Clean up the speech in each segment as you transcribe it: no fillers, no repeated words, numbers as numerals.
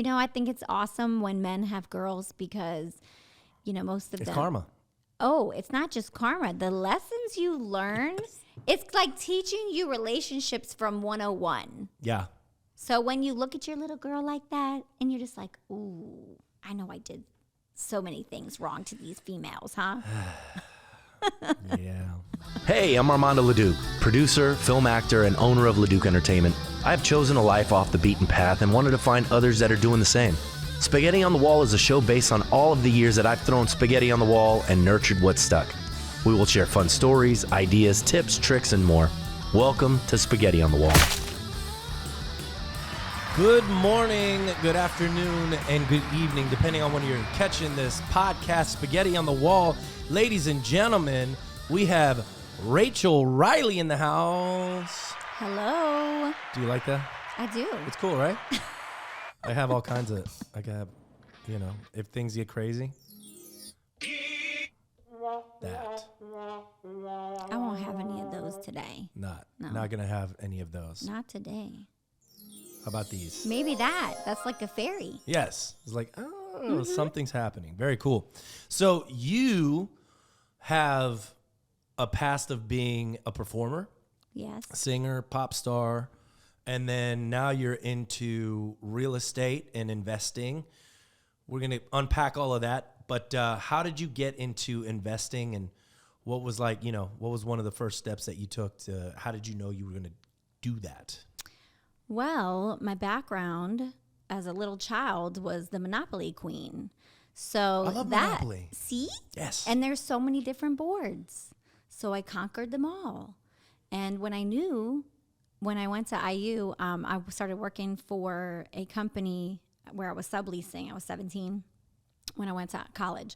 I think it's awesome when men have girls because, most of It's them. karma. Oh, it's not just karma. The lessons you learn, it's like teaching you relationships from 101. Yeah. So when you look at your little girl like that and you're just like, ooh, I know I did so many things wrong to these females, huh? Yeah. Hey, I'm Armando Leduc, producer, film actor, and owner of Leduc Entertainment. I've chosen a life off the beaten path and wanted to find others that are doing the same. Spaghetti on the Wall is a show based on all of the years that I've thrown spaghetti on the wall and nurtured what stuck. We will share fun stories, ideas, tips, tricks, and more. Welcome to Spaghetti on the Wall. Good morning, good afternoon, and good evening, depending on when you're catching this podcast, Spaghetti on the Wall. Ladies and gentlemen, we have Rachel Riley in the house. Hello. Do you like that? I do. It's cool, right? I have all kinds of, if things get crazy. That. I won't have any of those today. Not going to have any of those. Not today. How about these? Maybe that. That's like a fairy. Yes. It's like, something's happening. Very cool. So you have a past of being a performer. Yes. Singer, pop star. And then now you're into real estate and investing. We're going to unpack all of that. But how did you get into investing, and what was what was one of the first steps that you took to, how did you know you were going to do that? Well, my background as a little child was the Monopoly queen. So I love Monopoly. See? Yes. And there's so many different boards. So I conquered them all. And when I went to IU, I started working for a company where I was subleasing. I was 17 when I went to college.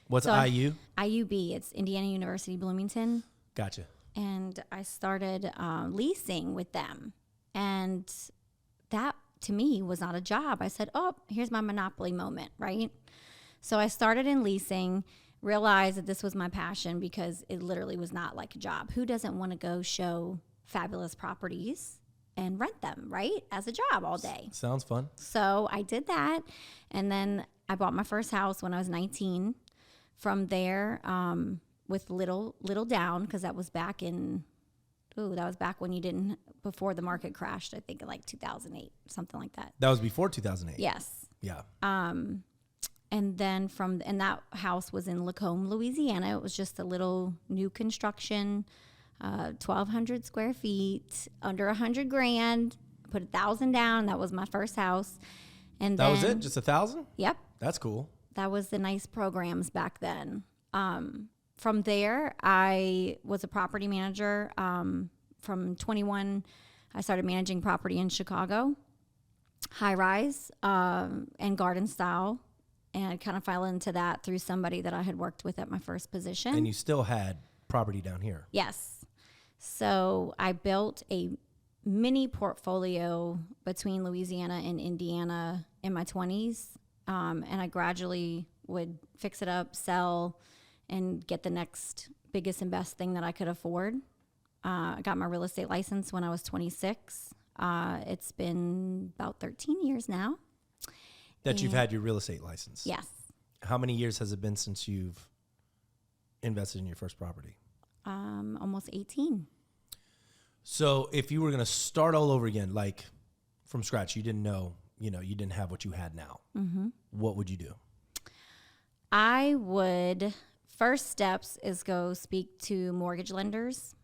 What's IU? IUB. It's Indiana University Bloomington. Gotcha. And I started leasing with them. And that, to me, was not a job. I said, oh, here's my Monopoly moment, right? So I started in leasing, realized that this was my passion because it literally was not like a job. Who doesn't want to go show fabulous properties and rent them, right? As a job all day. Sounds fun. So I did that. And then I bought my first house when I was 19. From there, with little down, because that was back when before the market crashed, I think in like 2008, something like that. That was before 2008? Yes. Yeah. And then and that house was in Lacombe, Louisiana. It was just a little new construction, 1,200 square feet, under $100,000. Put $1,000 down. That was my first house. And that was it? Just 1,000? Yep. That's cool. That was the nice programs back then. From there, I was a property manager. From 21, I started managing property in Chicago, high rise and garden style. And I kind of fell into that through somebody that I had worked with at my first position. And you still had property down here? Yes. So I built a mini portfolio between Louisiana and Indiana in my 20s. And I gradually would fix it up, sell, and get the next biggest and best thing that I could afford. I got my real estate license when I was 26. It's been about 13 years now. You've had your real estate license? Yes. How many years has it been since you've invested in your first property? Almost 18. So if you were going to start all over again, like from scratch, you didn't know, you didn't have what you had now. Mm-hmm. What would you do? First steps is go speak to mortgage lenders,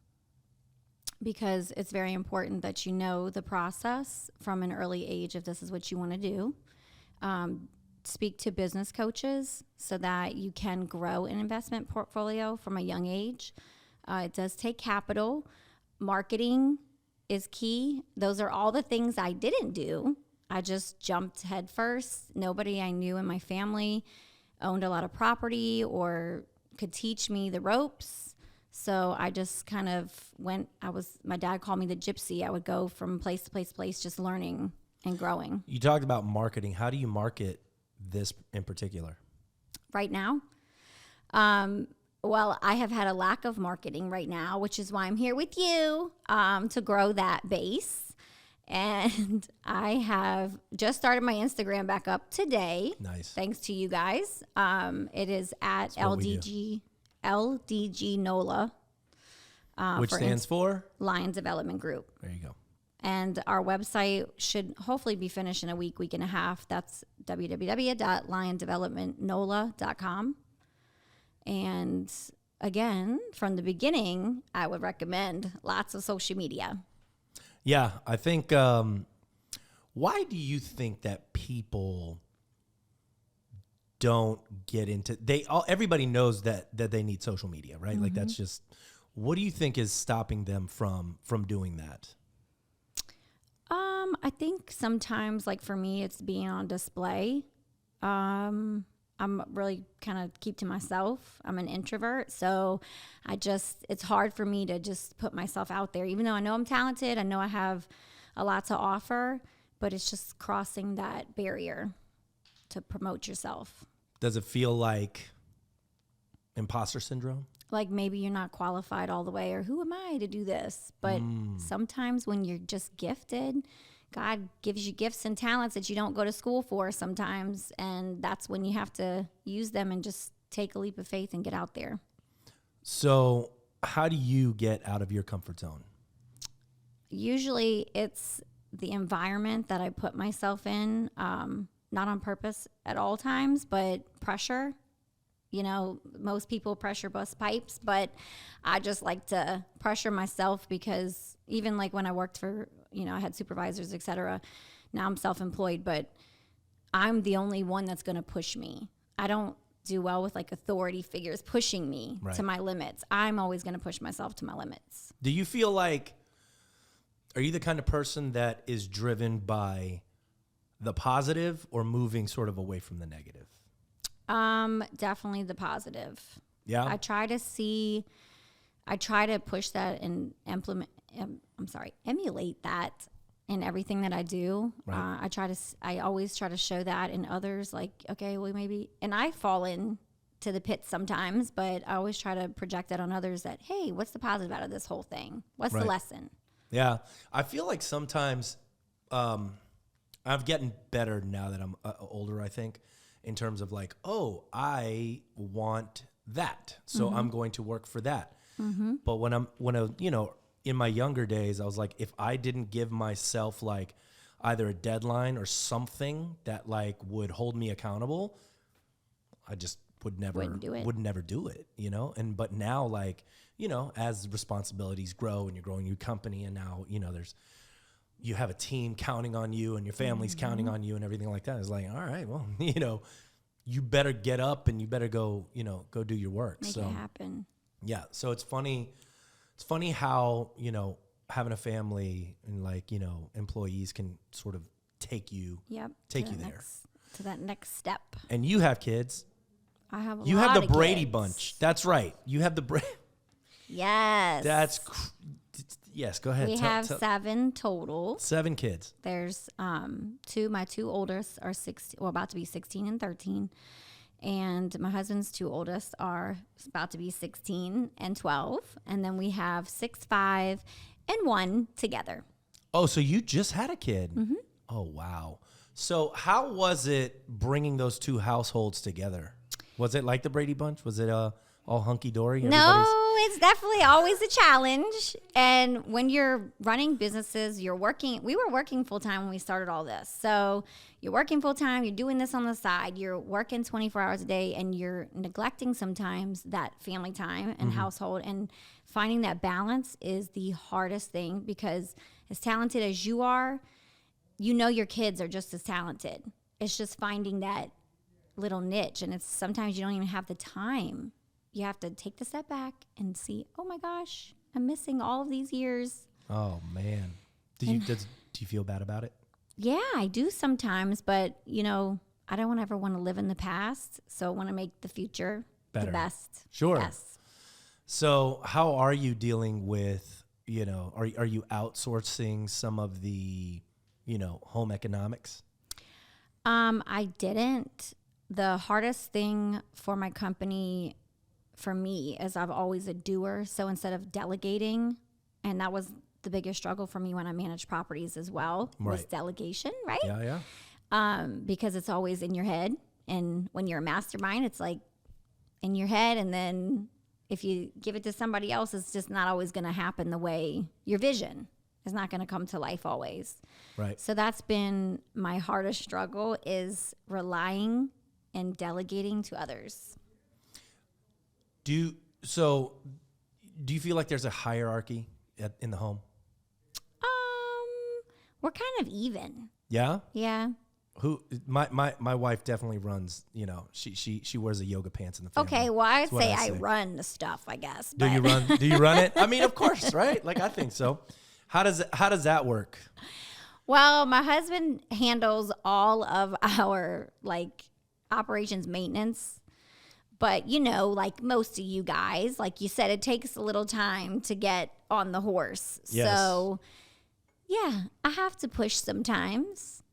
because it's very important that you know the process from an early age if this is what you want to do. Speak to business coaches so that you can grow an investment portfolio from a young age. It does take capital. Marketing is key. Those are all the things I didn't do. I just jumped head first. Nobody I knew in my family owned a lot of property or could teach me the ropes. So I just kind of my dad called me the gypsy. I would go from place to place to place, just learning and growing. You talked about marketing. How do you market this in particular? Right now? Well, I have had a lack of marketing right now, which is why I'm here with you, to grow that base. And I have just started my Instagram back up today. Nice. Thanks to you guys. It is at LDG NOLA. Which stands for? Lions Development Group. There you go. And our website should hopefully be finished in a week and a half. That's www.liondevelopmentnola.com. And again, from the beginning, I would recommend lots of social media. Yeah, I think, why do you think that people don't get into, everybody knows that they need social media, right? Like that's just, what do you think is stopping them from doing that? I think sometimes, like for me, it's being on display. I'm really kind of keep to myself. I'm an introvert, so it's hard for me to just put myself out there. Even though I know I'm talented, I know I have a lot to offer, but it's just crossing that barrier to promote yourself. Does it feel like imposter syndrome? Like maybe you're not qualified all the way, or who am I to do this? But sometimes when you're just gifted, God gives you gifts and talents that you don't go to school for sometimes, and that's when you have to use them and just take a leap of faith and get out there. So how do you get out of your comfort zone? Usually it's the environment that I put myself in, not on purpose at all times, but pressure. You know, most people pressure bust pipes, but I just like to pressure myself because even like when I worked for, I had supervisors, et cetera. Now I'm self-employed, but I'm the only one that's going to push me. I don't do well with like authority figures pushing me to my limits. I'm always going to push myself to my limits. Do you feel like, are you the kind of person that is driven by the positive or moving sort of away from the negative? Definitely the positive. Yeah. I try to push that and emulate that in everything that I do. Right. I always try to show that in others, like, okay, well maybe, and I fall into the pit sometimes, but I always try to project that on others that, hey, what's the positive out of this whole thing? What's the lesson? Yeah. I feel like sometimes, I've gotten better now that I'm older, I think. In terms of like, oh, I want that, so I'm going to work for that. But when I, in my younger days, I was like, if I didn't give myself like either a deadline or something that like would hold me accountable, I just would never do it, but now like, as responsibilities grow and you're growing your company and now, you have a team counting on you and your family's counting on you and everything like that. It's like, all right, well, you better get up and you better go, go do your work. Make it happen. Yeah. So it's funny. It's funny how, having a family and like, employees can sort of take you there to that next step. And you have kids. I have You have the Brady kids. Bunch. That's right. You have the Yes. Yes, go ahead. We have 7 total. 7 kids. There's my two oldest are 16, about to be 16 and 13. And my husband's 2 oldest are about to be 16 and 12. And then we have 6, 5, and 1 together. Oh, so you just had a kid. Oh, wow. So how was it bringing those 2 households together? Was it like the Brady Bunch? Was it all hunky-dory? No, it's definitely always a challenge. And when you're running businesses, we were working full-time when we started all this. So you're working full-time, you're doing this on the side, you're working 24 hours a day, and you're neglecting sometimes that family time and household. And finding that balance is the hardest thing because as talented as you are, your kids are just as talented. It's just finding that little niche. And sometimes you don't even have the time. You have to take the step back and see, oh my gosh, I'm missing all of these years. Oh man. Do you feel bad about it? Yeah, I do sometimes, but I don't ever want to live in the past. So I want to make the future the best. Sure. Yes. So how are you dealing with, are you outsourcing some of the, home economics? I didn't. The hardest thing for my company, for me, is I'm always a doer. So instead of delegating, and that was the biggest struggle for me when I manage properties as well, was delegation, right? Yeah. Because it's always in your head. And when you're a mastermind, it's like in your head. And then if you give it to somebody else, it's just not always going to happen the way your vision is not going to come to life always. Right. So that's been my hardest struggle, is relying and delegating to others. Do you feel like there's a hierarchy in the home? We're kind of even. Yeah? Yeah. My wife definitely runs, she wears the yoga pants in the family. Okay, well, I'd say I run the stuff, I guess. Do you run it? I mean, of course, right? Like, I think so. How does that work? Well, my husband handles all of our operations maintenance. But, like most of you guys, like you said, it takes a little time to get on the horse. Yes. So, yeah, I have to push sometimes,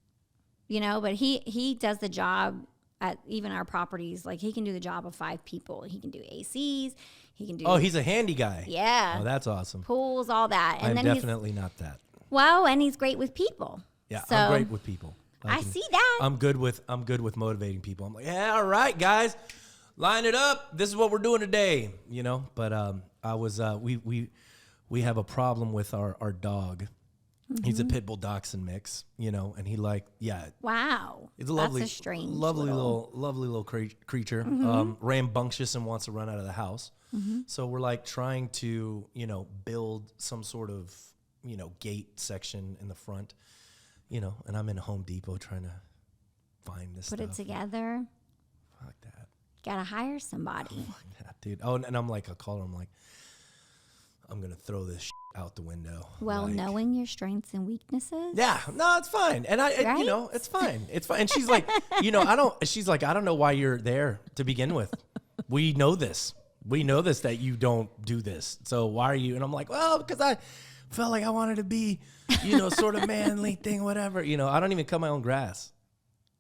but he does the job at even our properties. Like, he can do the job of 5 people. He can do ACs. He can do. Oh, he's a handy guy. Yeah. Oh, that's awesome. Pools, all that. And I'm definitely not that. Well, and he's great with people. Yeah, so, I'm great with people. I see that. I'm good with motivating people. I'm like, yeah, all right, guys. Line it up. This is what we're doing today, But I was we have a problem with our dog. Mm-hmm. He's a pit bull dachshund mix, and he Wow. It's a lovely, that's a strange lovely little creature, Mm-hmm. rambunctious and wants to run out of the house. Mm-hmm. So we're trying to build some sort of gate section in the front, and I'm in Home Depot trying to find this. Put stuff. it together. Fuck that. Gotta hire somebody. Oh, yeah, dude. Oh, and I'm like, I call her. I'm like, I'm gonna throw this out the window. Well, knowing your strengths and weaknesses. Yeah, no, it's fine. And it's fine. It's fine. And she's like, She's like, I don't know why you're there to begin with. We know this that you don't do this. So why are you? And I'm like, well, because I felt like I wanted to be, sort of manly thing, whatever. I don't even cut my own grass.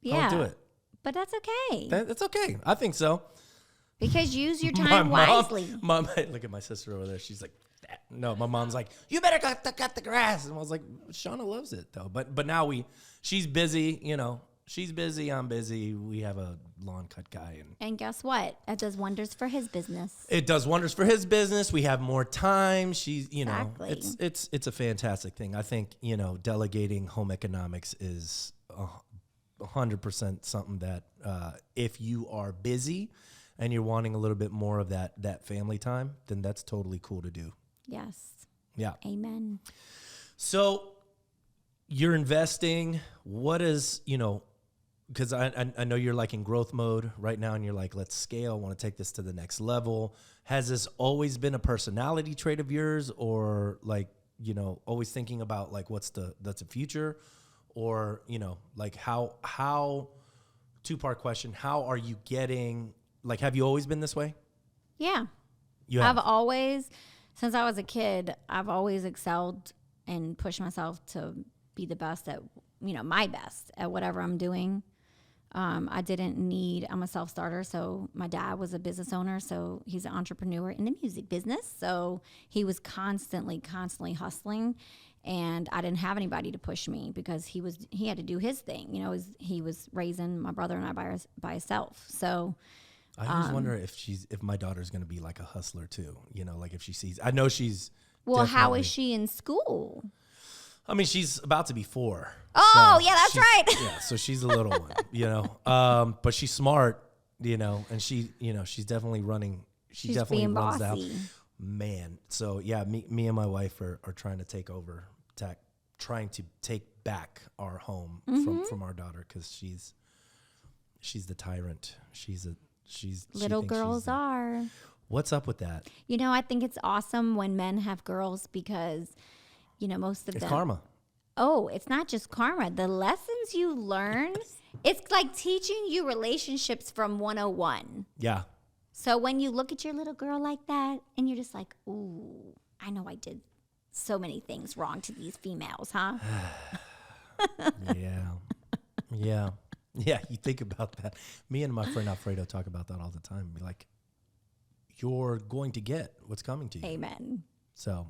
Yeah. I don't do it. But that's okay. That's okay. I think so. Because use your time wisely. Mom, look at my sister over there. She's like, no. My mom's like, you better cut the grass. And I was like, Shauna loves it though. But now she's busy. She's busy. I'm busy. We have a lawn cut guy, and guess what? It does wonders for his business. It does wonders for his business. We have more time. She's, Exactly. It's a fantastic thing. I think delegating home economics is 100% something that if you are busy and you're wanting a little bit more of that family time, then that's totally cool to do. Yes. Yeah. Amen. So you're investing. What is, because I know you're in growth mode right now and you're like, let's scale. I want to take this to the next level. Has this always been a personality trait of yours, or always thinking about what's the future? Or, how, 2-part question, how are you getting, have you always been this way? Yeah. You have? I've always, since I was a kid, I've always excelled and pushed myself to be the best at, my best at whatever I'm doing. I'm a self-starter, so my dad was a business owner, so he's an entrepreneur in the music business. So he was constantly hustling. And I didn't have anybody to push me because he had to do his thing. He was raising my brother and I by himself. So I always wonder if my daughter's going to be like a hustler too. If she sees, I know she's. Well, how is she in school? I mean, she's about to be 4. Oh, yeah, that's right. Yeah, so she's a little one, but she's smart, and she's definitely running. She's definitely being runs bossy. out. Man, so yeah, me and my wife are trying to take over. Trying to take back our home from our daughter, because she's the tyrant. She's little girls are. What's up with that? I think it's awesome when men have girls because, most of them. It's karma. Oh, it's not just karma. The lessons you learn, it's like teaching you relationships from 101. Yeah. So when you look at your little girl like that and you're just like, ooh, I know I did so many things wrong to these females, huh? Yeah. You think about that. Me and my friend Alfredo talk about that all the time. Be like, you're going to get what's coming to you. Amen. So,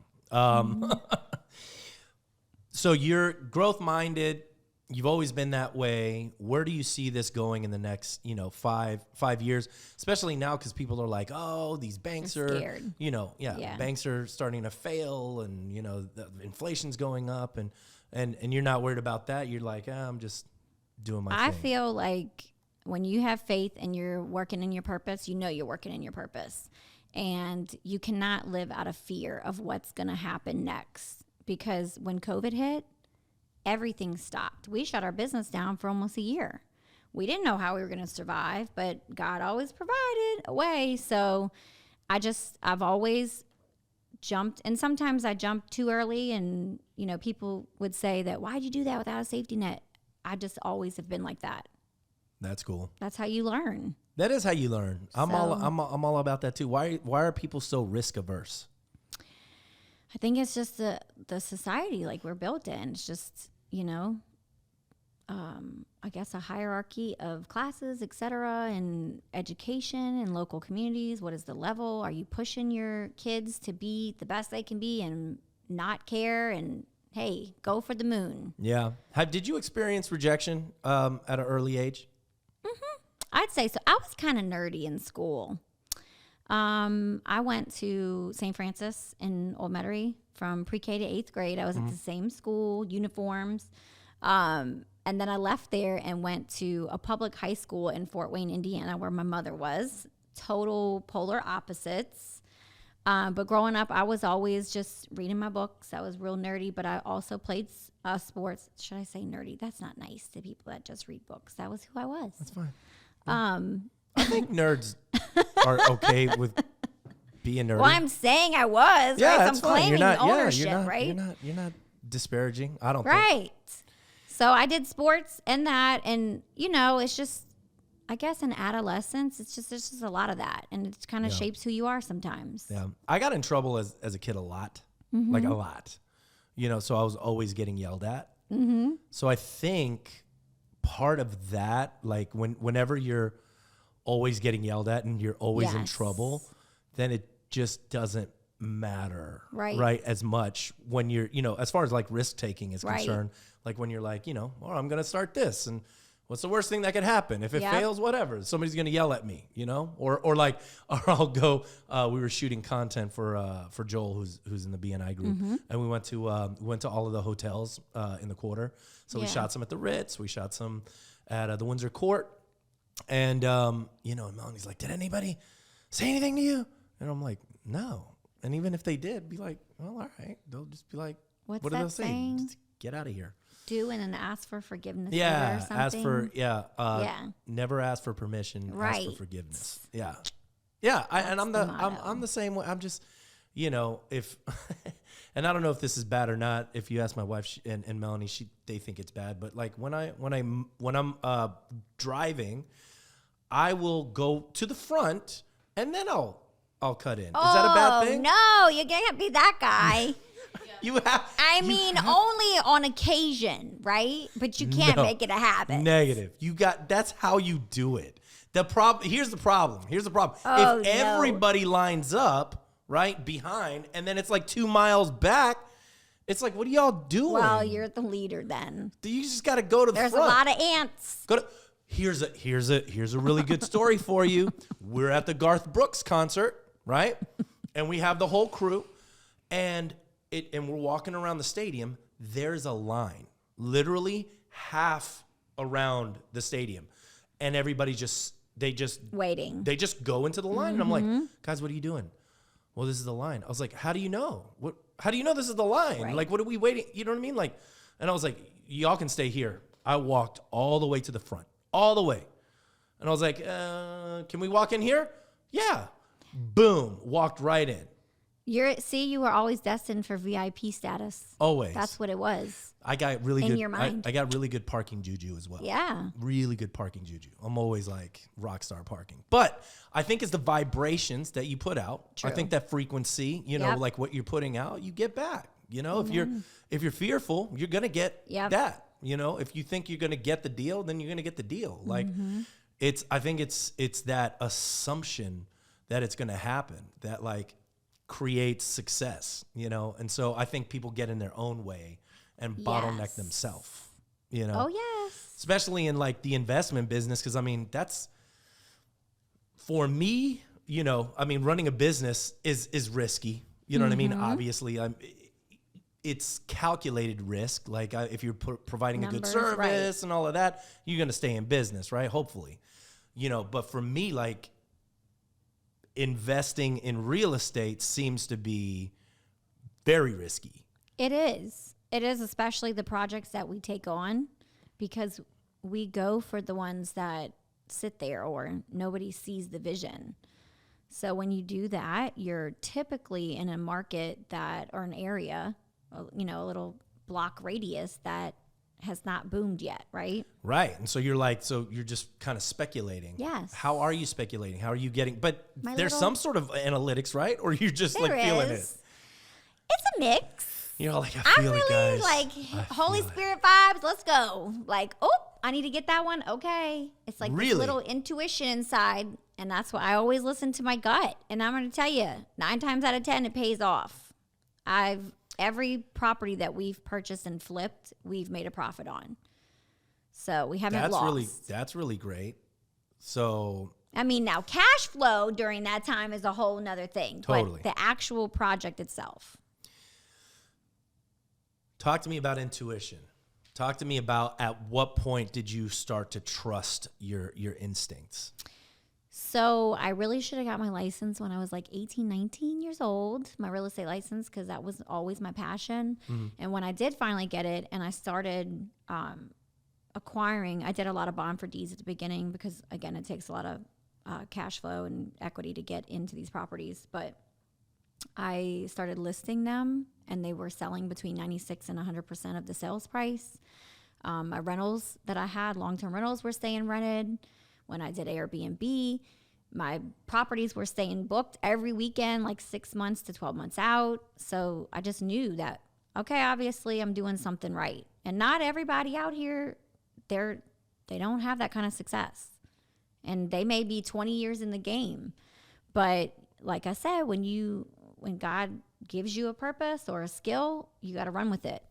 So you're growth minded. You've always been that way. Where do you see this going in the next, 5 years? Especially now, because people are like, oh, these banks They're are scared. Banks are starting to fail, and the inflation's going up, and you're not worried about that. You're like, I'm just doing my thing. I feel like when you have faith and you're working in your purpose, you're working in your purpose, and you cannot live out of fear of what's going to happen next. Because when COVID hit, everything stopped. We shut our business down for almost a year. We didn't know how we were going to survive, but God always provided a way. So I've always jumped, and sometimes I jumped too early, and people would say that, why'd you do that without a safety net? I just always have been like that. That's cool. That's how you learn. That is how you learn. I'm all about that too. Why are people so risk averse? I think it's just the society like we're built in. It's just, I guess a hierarchy of classes, et cetera, and education and local communities. What is the level? Are you pushing your kids to be the best they can be and not care? And hey, go for the moon. Yeah. Did you experience rejection at an early age? Mm-hmm. I'd say so. I was kind of nerdy in school. I went to St. Francis in Old Metairie from pre-K to 8th grade. I was at the same school, uniforms. And then I left there and went to a public high school in Fort Wayne, Indiana, where my mother was. Total polar opposites. But growing up, I was always just reading my books. I was real nerdy, but I also played sports. Should I say nerdy? That's not nice to people that just read books. That was who I was. That's fine. I think nerds are okay with being nerdy. Well, I'm saying I was. Yeah, right? that's I'm fine. claiming ownership, you're not, right? You're not disparaging. I don't think. Right. So I did sports and that, and it's just, I guess in adolescence, there's just a lot of that, and it kind of shapes who you are sometimes. Yeah, I got in trouble as a kid a lot, like a lot. So I was always getting yelled at. Mm-hmm. So I think part of that, like whenever you're always getting yelled at and you're always in trouble, then it just doesn't matter, right, as much when you're, as far as like risk taking is concerned. Like when you're like, well, I'm going to start this, and what's the worst thing that could happen? If it fails, whatever, somebody's going to yell at me, or I'll go, we were shooting content for Joel, who's in the BNI group. And we went to all of the hotels, in the quarter. So we shot some at the Ritz, we shot some at the Windsor Court. And, and Melanie's like, did anybody say anything to you? And I'm like, no. And even if they did, be like, well, all right. They'll just be like, what are they saying? Just get out of here. Do and then ask for forgiveness. Yeah. Or something. Ask for, never ask for permission. Ask for forgiveness. Yeah. Yeah. I'm the same way. I'm just, if, and I don't know if this is bad or not. If you ask my wife and Melanie, they think it's bad. But like when I'm driving, I will go to the front and then I'll cut in. Is that a bad thing? No, you can't be that guy. You have. Only on occasion, right? But you can't make it a habit. Negative. That's how you do it. Here's the problem. If everybody lines up right behind, and then it's like 2 miles back, it's like, what are y'all doing? Well, you're the leader then. You just got to go to the front. There's a lot of ants. Here's a really good story for you. We're at the Garth Brooks concert, right? And we have the whole crew, and we're walking around the stadium. There's a line, literally half around the stadium, and everybody just waiting. They just go into the line, and I'm like, guys, what are you doing? Well, this is the line. I was like, how do you know? How do you know this is the line? Right. Like, what are we waiting? You know what I mean? Like, and I was like, y'all can stay here. I walked all the way to the front, all the way, and I was like, can we walk in here? Yeah. Boom. Walked right in. You were always destined for VIP status. Always. That's what it was. I got really good in your mind. I got really good parking juju as well. Yeah. Really good parking juju. I'm always like rock star parking. But I think it's the vibrations that you put out. True. I think that frequency, like what you're putting out, you get back. If you're fearful, you're gonna get that. If you think you're gonna get the deal, then you're gonna get the deal. Like I think it's that assumption that it's gonna happen. That like creates success, you know? And so I think people get in their own way and bottleneck themselves, you know? Oh, yes. Especially in like the investment business. Cause I mean, that's for me, you know, I mean, running a business is risky. You know what I mean? Obviously, it's calculated risk. Like if you're providing a good service and all of that, you're going to stay in business, right? Hopefully, you know, but for me, like investing in real estate seems to be very risky. It is. It is, especially the projects that we take on, because we go for the ones that sit there or nobody sees the vision. So when you do that, you're typically in a market that, or an area, you know, a little block radius that has not boomed yet, right? Right. And so you're like, so you're just kind of speculating. Yes. How are you speculating? How are you getting, but there's some sort of analytics, right? Or you're just like feeling it. It's a mix. You know, like, I'm really like Holy Spirit vibes. Let's go. Like, oh, I need to get that one. Okay. It's like this little intuition inside. And that's why I always listen to my gut. And I'm going to tell you, 9 times out of 10, it pays off. Every property that we've purchased and flipped, we've made a profit on. So we haven't lost. That's really great. So, I mean, now cash flow during that time is a whole nother thing. Totally. But the actual project itself. Talk to me about intuition. Talk to me about at what point did you start to trust your instincts? So I really should have got my license when I was like 18, 19 years old, my real estate license, because that was always my passion. And when I did finally get it and I started acquiring, I did a lot of bond for Ds at the beginning because, again, it takes a lot of cash flow and equity to get into these properties. But I started listing them, and they were selling between 96 and 100% of the sales price. My rentals that I had, long-term rentals, were staying rented. When I did Airbnb, my properties were staying booked every weekend, like 6 months to 12 months out. So I just knew that, okay, obviously I'm doing something right. And not everybody out here, they don't have that kind of success. And they may be 20 years in the game. But like I said, when God gives you a purpose or a skill, you got to run with it.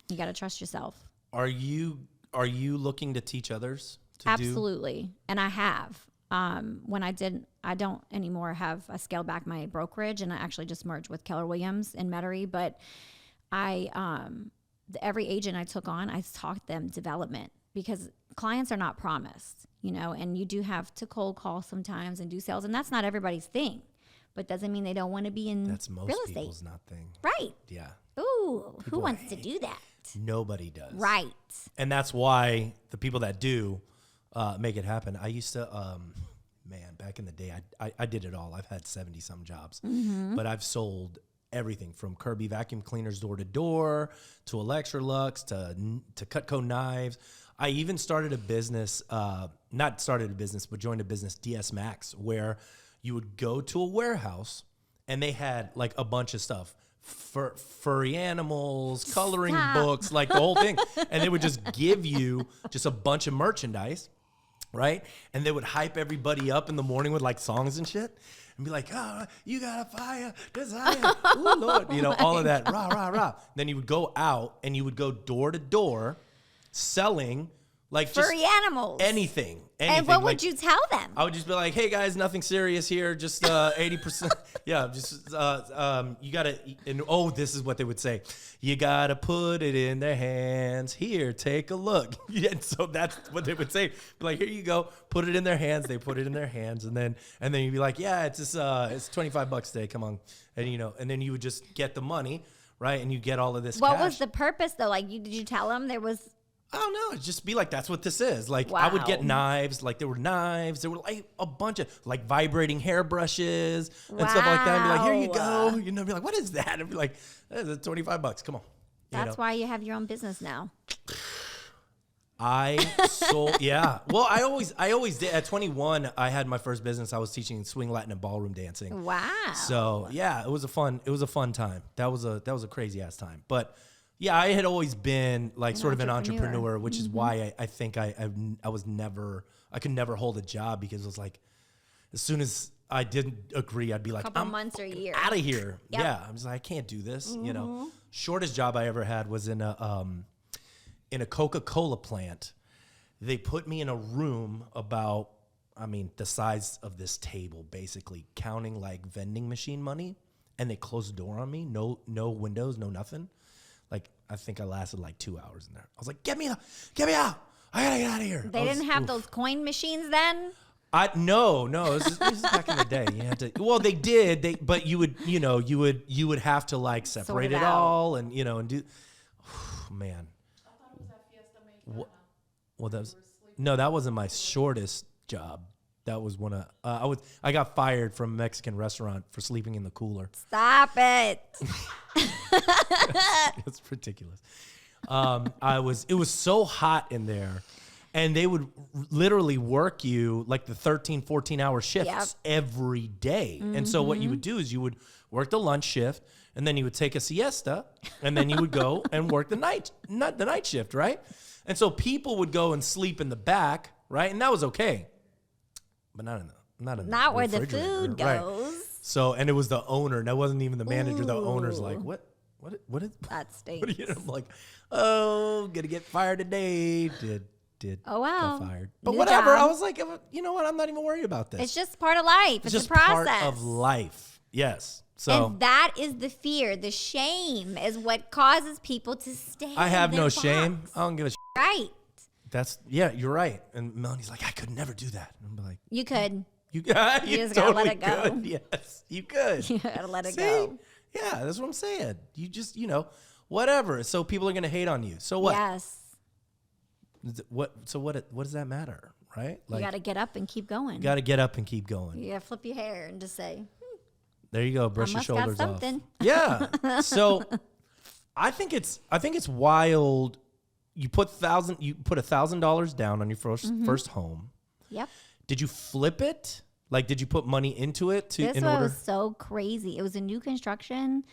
You got to trust yourself. Are you looking to teach others? Absolutely. And I have. When I don't anymore I scaled back my brokerage, and I actually just merged with Keller Williams in Metairie. But every agent I took on, I taught them development, because clients are not promised, you know, and you do have to cold call sometimes and do sales, and that's not everybody's thing, but doesn't mean they don't want to be in that's most real estate. People's not thing. Right. Yeah. Ooh, who wants to do that? Nobody does. Right. And that's why the people that do make it happen. I used to, back in the day, I did it all. I've had 70-some jobs, but I've sold everything from Kirby vacuum cleaners door to door to Electrolux to Cutco knives. I even started a business, but joined a business, DS Max, where you would go to a warehouse and they had like a bunch of stuff. Furry animals, coloring books, like the whole thing. And they would just give you just a bunch of merchandise, right? And they would hype everybody up in the morning with like songs and shit and be like, oh, you got a fire desire. Ooh, Lord. You know, all of that. Rah, rah, rah. Then you would go out and you would go door to door selling like furry just animals. Anything. And what would you tell them? I would just be like, hey guys, nothing serious here. Just 80%. Yeah. Just, you gotta, and this is what they would say. You gotta put it in their hands. Here, take a look. And so that's what they would say. Be like, here you go. Put it in their hands. They put it in their hands. And then you'd be like, yeah, it's just, it's $25 today. Come on. And then you would just get the money, right? And you get all of this What cash. was the purpose though? Like, did you tell them there was... I don't know. It'd just be like, that's what this is. Like, I would get knives. Like, there were knives. There were like a bunch of like vibrating hairbrushes and stuff like that. And be like, here you go. You know, be like, what is that? And be like, that's $25. Come on. That's why you have your own business now. I sold, yeah. Well, I always did. At 21, I had my first business. I was teaching swing Latin and ballroom dancing. Wow. So yeah, it was a fun time. That was a crazy ass time. But yeah, I had always been like sort of an entrepreneur, which is why I think I could never hold a job, because it was like, as soon as I didn't agree, I'd be like, Couple months or a year. out of here. Yep. Yeah, I'm just like, I can't do this. You know, shortest job I ever had was in a Coca-Cola plant. They put me in a room about, the size of this table, basically counting like vending machine money, and they closed the door on me. No windows, no nothing. Like, I think I lasted like 2 hours in there. I was like, get me out. I gotta get out of here. They didn't have those coin machines then? No. This is back in the day. You had to. Well, they did. But you would have to like separate it all, and and do. Man. I thought it was that Fiesta Mexicana. Well, that wasn't my shortest job. That was one of I got fired from a Mexican restaurant for sleeping in the cooler. Stop it. It's ridiculous. It was so hot in there, and they would literally work you like the 13, 14-hour shifts every day. And so what you would do is you would work the lunch shift, and then you would take a siesta, and then you would go and work the night shift, right? And so people would go and sleep in the back, right? And that was okay. But not where the refrigerator, food right? goes. So, and it was the owner, and that wasn't even the manager. The owner's like, what is That stinks. what are you? I'm like, oh, gonna get fired today. Did Oh, wow. get fired. But New whatever. job. I was like, you know what? I'm not even worried about this. It's just part of life. It's just a process. part of life. Yes. So And that is the fear. The shame is what causes people to stay. I have in their no shame. box. I don't give a shit. Right. You're right. And Melanie's like, I could never do that. And I'm like, You could. you just gotta let it go. could. Yes, you could. You gotta let it See? go. Yeah, that's what I'm saying. You just, whatever. So people are gonna hate on you. So what? Yes. What does that matter, right? You got to get up and keep going. You got to get up and keep going. You got to flip your hair and just say, There you go. Brush your must got shoulders off. something. Yeah. So I think it's wild. You put $1,000 down on your first home. yep. Did you flip it? Like, did you put money into it This was so crazy. It was a new construction,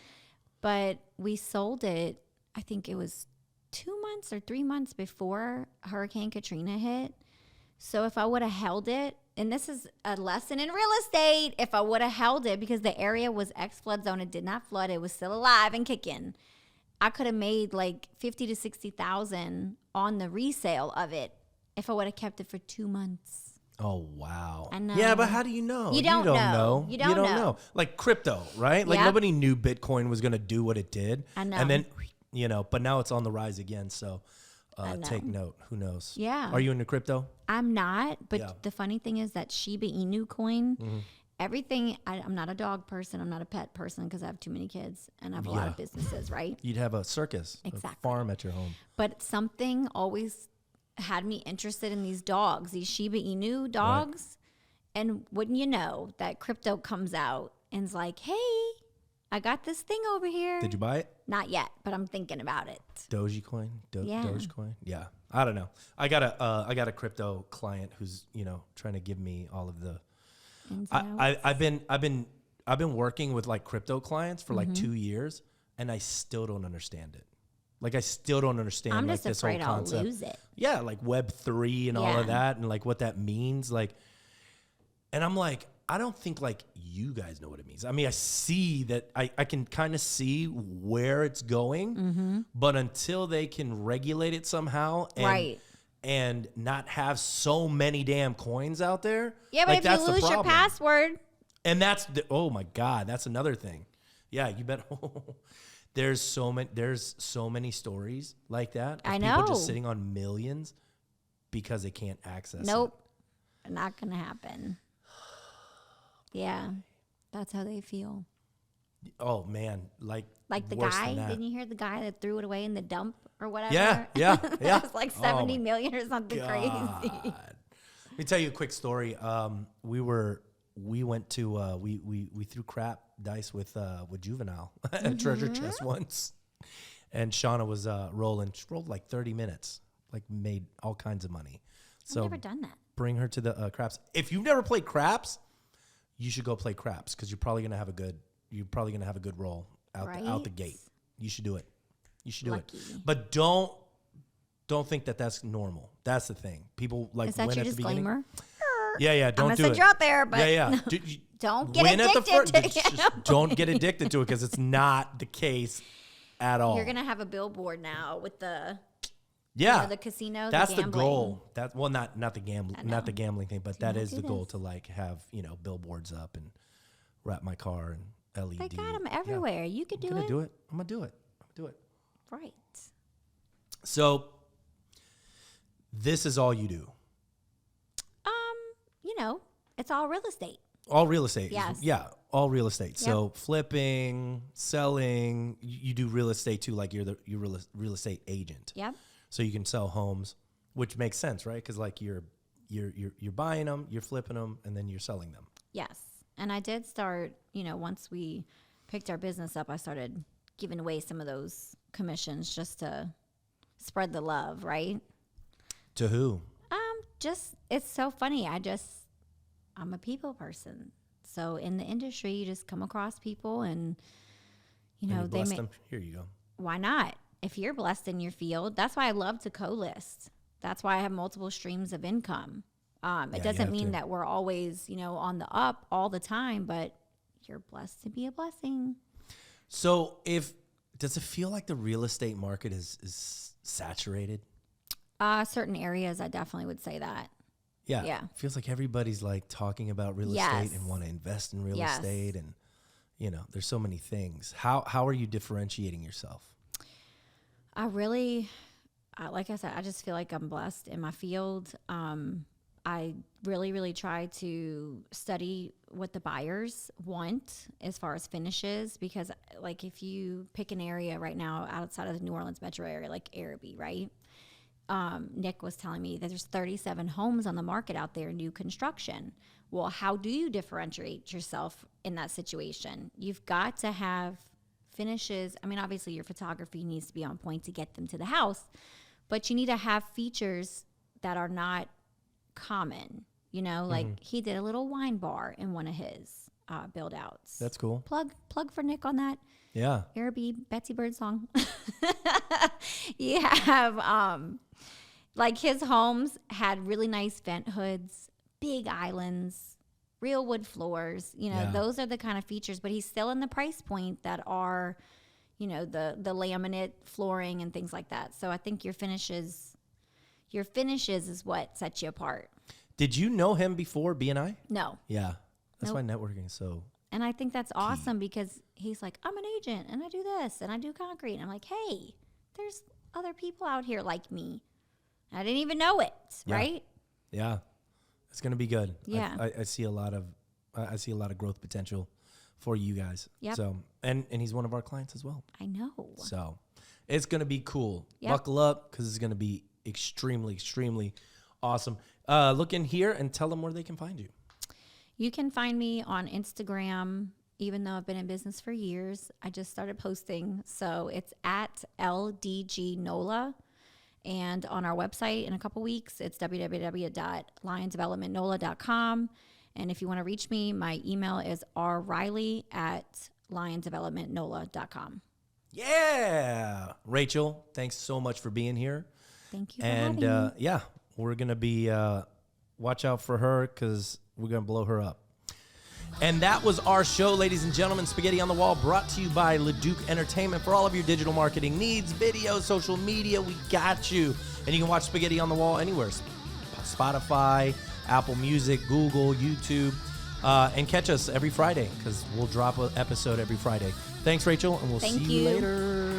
but we sold it, I think it was 2 months or 3 months before Hurricane Katrina hit. So if I would have held it, and this is a lesson in real estate, if I would have held it, because the area was ex-flood zone, it did not flood, it was still alive and kicking, I could have made like 50 to 60,000 on the resale of it if I would have kept it for 2 months. Oh, wow. I know. Yeah, but how do you know? You don't know. You don't know. Like crypto, right? Like Yep. nobody knew Bitcoin was going to do what it did. I know. And then, but now it's on the rise again. So I know. take note. Who knows? Yeah. Are you into crypto? I'm not, but Yeah. the funny thing is that Shiba Inu coin, everything, I'm not a dog person, I'm not a pet person because I have too many kids and I have a lot of businesses, right? You'd have a circus, Exactly. a farm at your home. But something always had me interested in these dogs, these Shiba Inu dogs. And wouldn't you know that crypto comes out and is like, hey, I got this thing over here. Did you buy it? Not yet, but I'm thinking about it. Dogecoin? Yeah. Dogecoin? Yeah. I don't know. I got a crypto client who's, trying to give me all of the Ins and outs. I've been working with like crypto clients for like 2 years, and I still don't understand it. Like I still don't understand I'm like just this whole afraid I'll concept. lose it. Yeah, like Web3 and all Yeah. of that, and like what that means. Like, and I'm like, I don't think like you guys know what it means. I mean, I see that I can kind of see where it's going, but until they can regulate it somehow and Right. and not have so many damn coins out there. Yeah, but like, if that's you the lose your problem. password, And that's oh my God, that's another thing. Yeah, you bet. There's so many stories like that. Of I people know. just sitting on millions because they can't access nope, not gonna happen. Yeah, that's how they feel. it. Oh man, like The worse guy, than that. didn't you hear the guy that threw it away in the dump or whatever? Yeah. it Oh was like my 70 million or something crazy. God. Let me tell you a quick story. We went to we threw crap dice with Juvenile at Treasure Chest once, and Shauna was rolling. She rolled like 30 minutes, like made all kinds of money. So I've never done that. bring her to the craps. If you've never played craps, you should go play craps because you're probably gonna have a good roll out the Right? gate. You should do it. You should do Lucky. it. But don't think that that's normal. That's the thing. People like Is that win your at the beginning. disclaimer? Yeah. I'm Don't gonna do send it. you out there, but Yeah. don't get win at the addicted first. to Just don't get addicted to it because it's not the case at all. You're gonna have a billboard now with the the casino. That's the the goal. Not the know. gambling thing, but Do that not is do the goal this. to like have billboards up and wrap my car and LED. They got them everywhere. You could do I'm it. gonna do it. I'm gonna do it. Right. So this is all you do. It's all real estate. All real estate. Yes. Yeah, all real estate. So flipping, selling, you do real estate too, like you're real estate agent. Yep. So you can sell homes, which makes sense, right? Because like you're buying them, you're flipping them, and then you're selling them. Yes. And I did start, once we picked our business up, I started giving away some of those commissions just to spread the love, right? To who? It's so funny. I'm a people person. So in the industry, you just come across people and, And you they bless make, them. Here you go. why not? If you're blessed in your field, that's why I love to co-list. That's why I have multiple streams of income. It you doesn't have mean to. that we're always, on the up all the time, but you're blessed to be a blessing. So does it feel like the real estate market is saturated? Certain areas, I definitely would say that. Yeah. Feels like everybody's like talking about real estate and want to invest in real estate, and there's so many things. How are you differentiating yourself? I really, like I said, I just feel like I'm blessed in my field. I really, really try to study what the buyers want as far as finishes, because like if you pick an area right now outside of the New Orleans metro area, like Araby, right? Nick was telling me that there's 37 homes on the market out there, new construction. Well, how do you differentiate yourself in that situation? You've got to have finishes. I mean, obviously your photography needs to be on point to get them to the house, but you need to have features that are not common. Like he did a little wine bar in one of his build outs. That's cool. Plug for Nick on that. Yeah. Araby Betsy Bird song. You have like his homes had really nice vent hoods, big islands, real wood floors. Those are the kind of features, but he's still in the price point that are, the laminate flooring and things like that. So I think your finishes is what sets you apart. Did you know him before BNI? No. Yeah. That's Nope. why networking is so. And I think that's awesome because he's like, I'm an agent and I do this and I do concrete. And I'm like, hey, there's other people out here like me. I didn't even know it, Yeah. right? Yeah. It's going to be good. Yeah. I see a lot of growth potential for you guys. Yep. So, and he's one of our clients as well. I know. So it's going to be cool. Yep. Buckle up because it's going to be extremely, extremely awesome. Look in here and tell them where they can find you. You can find me on Instagram, even though I've been in business for years. I just started posting. So it's at LDGNOLA. And on our website in a couple weeks, it's www.lionsdevelopmentnola.com. And if you want to reach me, my email is rriley@lionsdevelopmentnola.com. Yeah. Rachel, thanks so much for being here. Thank you for having me. Yeah, we're going to be, watch out for her because we're going to blow her up. And that was our show, ladies and gentlemen. Spaghetti on the Wall, brought to you by Leduc Entertainment. For all of your digital marketing needs, video, social media, we got you. And you can watch Spaghetti on the Wall anywhere. Spotify, Apple Music, Google, YouTube. And catch us every Friday because we'll drop an episode every Friday. Thanks, Rachel, and we'll see you later.